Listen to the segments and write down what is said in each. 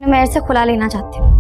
मैं से खुला लेना चाहती हूँ।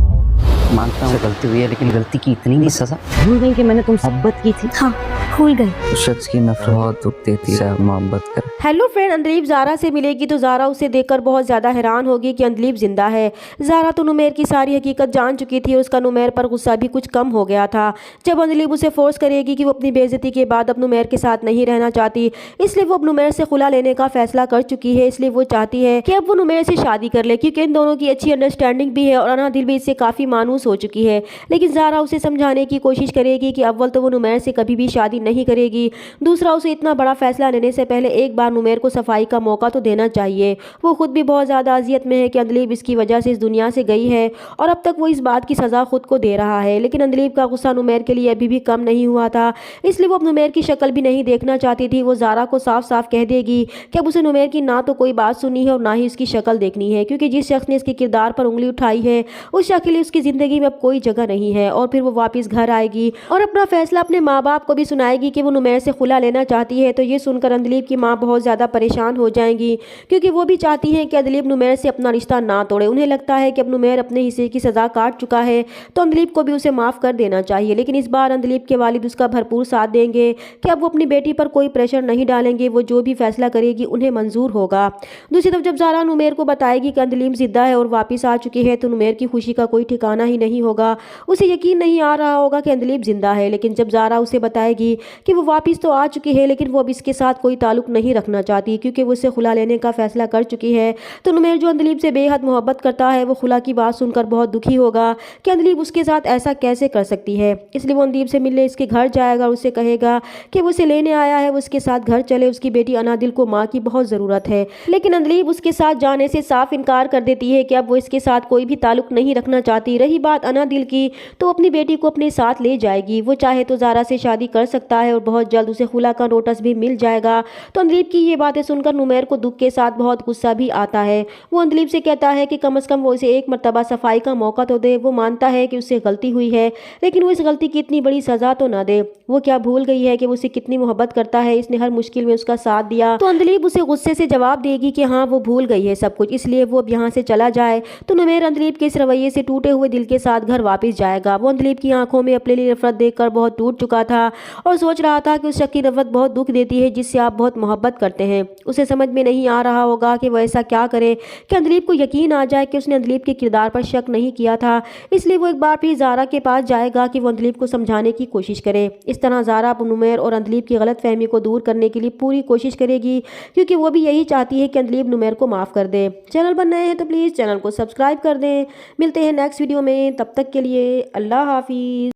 मानता हूँ गलती हुई है, लेकिन गलती की इतनी नहीं सजा। भूल गई कि मैंने तुमसे मोहब्बत की थी। हाँ, भूल गई। उस शख्स की नफरत बहुत दुख देती है। मोहब्बत कर। हेलो फ्रेंड, अंदलीब ज़ारा से मिलेगी तो ज़ारा उसे देखकर बहुत ज़्यादा हैरान होगी कि अंदलीब जिंदा है। ज़ारा तो नुमेर की सारी हकीकत जान चुकी थी और उसका नुमेर पर गुस्सा भी कुछ कम हो गया था। जब अंदलीब उसे फोर्स करेगी कि वो अपनी बेइज्जती के बाद अब नुमेर के साथ नहीं रहना चाहती, इसलिए वो अब नुमेर से खुला लेने का फैसला कर चुकी है। इसलिए वो चाहती है कि अब वो नुमेर से शादी कर ले, क्योंकि इन दोनों की अच्छी अंडरस्टैंडिंग भी है और अनादिल भी इससे काफ़ी मानूस हो चुकी है। लेकिन ज़ारा उसे समझाने की कोशिश करेगी कि अव्वल तो वो नुमेर से कभी भी शादी नहीं करेगी, दूसरा उसे इतना बड़ा फैसला लेने से पहले एक बार नुमेर को सफाई का मौका तो देना चाहिए। वो खुद भी बहुत ज़्यादा अजियत में है कि अंदलीब इसकी वजह से इस दुनिया से गई है और अब तक वो इस बात की सज़ा खुद को दे रहा है। लेकिन अंदलीब का गुस्सा नुमेर के लिए अभी भी कम नहीं हुआ था, इसलिए वो अब नुमेर की शक्ल भी नहीं देखना चाहती थी। वो ज़ारा को साफ साफ कह देगी कि अब उसे नुमेर की ना तो कोई बात सुननी है और ना ही उसकी शक्ल देखनी है, क्योंकि जिस शख्स ने इसके किरदार पर उंगली उठाई है उस शख्स के लिए उसकी ज़िंदगी में अब कोई जगह नहीं है। और फिर वो वापस घर आएगी और अपना फैसला अपने माँ बाप को भी सुनाएगी कि वो नुमेर से खुला लेना चाहती है। तो ये सुनकर अंदलीब की माँ बहुत ज़्यादा परेशान हो जाएंगी, क्योंकि वो भी चाहती हैं कि अंदलीब नुमेर से अपना रिश्ता ना तोड़े। उन्हें लगता है कि अब नुमेर अपने हिस्से की सज़ा काट चुका है तो अंदलीब को भी उसे माफ़ कर देना चाहिए। लेकिन इस बार अंदलीब के वालिद उसका भरपूर साथ देंगे कि अब वो अपनी बेटी पर कोई प्रेशर नहीं डालेंगे, वो जो भी फैसला करेगी उन्हें मंजूर होगा। दूसरी तरफ जब ज़ारा नुमेर को बताएगी कि अंदलीब जिंदा है और वापस आ चुकी है तो नुमेर की खुशी का कोई ठिकाना ही नहीं होगा। उसे यकीन नहीं आ रहा होगा कि अंदलीब जिंदा है। लेकिन जब ज़ारा उसे बताएगी कि वो वापस तो आ चुकी है लेकिन वो अब इसके साथ कोई ताल्लुक नहीं रखना चाहती, क्योंकि वो उसे खुला लेने का फैसला कर चुकी है, तो नुमेर जो अंदलीब से बेहद मोहब्बत करता है वो खुला की बात सुनकर बहुत दुखी होगा कि अंदलीब उसके साथ ऐसा कैसे कर सकती है। इसलिए वो अंदलीब से मिलने इसके घर जाएगा और उससे कहेगा कि वो उसे लेने आया है, वो उसके साथ घर चले, उसकी बेटी अनादिल को माँ की बहुत ज़रूरत है। लेकिन अंदलीब उसके साथ जाने से साफ इनकार कर देती है कि अब वो इसके साथ कोई भी ताल्लुक नहीं रखना चाहती। रही बात अनादिल की, तो अपनी बेटी को अपने साथ ले जाएगी। वो चाहे तो ज़ारा से शादी कर सकता है और बहुत जल्द उसे खुला का नोटिस भी मिल जाएगा। तो अंदलीब की ये बातें सुनकर नुमेर को दुख के साथ बहुत गुस्सा भी आता है। वो अंदलीब से कहता है कि कम से कम वो इसे एक मर्तबा सफाई का मौका तो दे। वो मानता है कि उससे गलती हुई है, लेकिन वो इस गलती की इतनी बड़ी सजा तो ना दे। वो क्या भूल गई है कि वो उसे कितनी मोहब्बत करता है, इसने हर मुश्किल में उसका साथ दिया। तो अंदलीब उसे गुस्से से जवाब देगी कि हाँ वो भूल गई है सब कुछ, इसलिए वो अब यहाँ से चला जाए। तो नुमेर अंदलीब के इस रवैये से टूटे हुए दिल के साथ घर वापस जाएगा। वो अंदलीब की आंखों में अपने लिए नफरत देखकर बहुत टूट चुका था और सोच रहा था कि उस शख्स की नफरत बहुत दुख देती है जिससे आप बहुत मोहब्बत करते हैं। उसे समझ में नहीं आ रहा होगा कि वो ऐसा क्या करे कि अंदलीब को यकीन आ जाए कि उसने अंदलीब के किरदार पर शक नहीं किया था। इसलिए वो एक बार फिर ज़ारा के पास जाएगा कि वो अंदलीब को समझाने की कोशिश करे। इस तरह ज़ारा नुमेर और अंदलीब की गलत फहमी को दूर करने के लिए पूरी कोशिश करेगी, क्योंकि वो भी यही चाहती है कि अंदलीब नुमेर को माफ़ कर दे। चैनल पर नए हैं तो प्लीज़ चैनल को सब्सक्राइब कर दें। मिलते हैं नेक्स्ट वीडियो में, तब तक के लिए अल्लाह हाफिज़।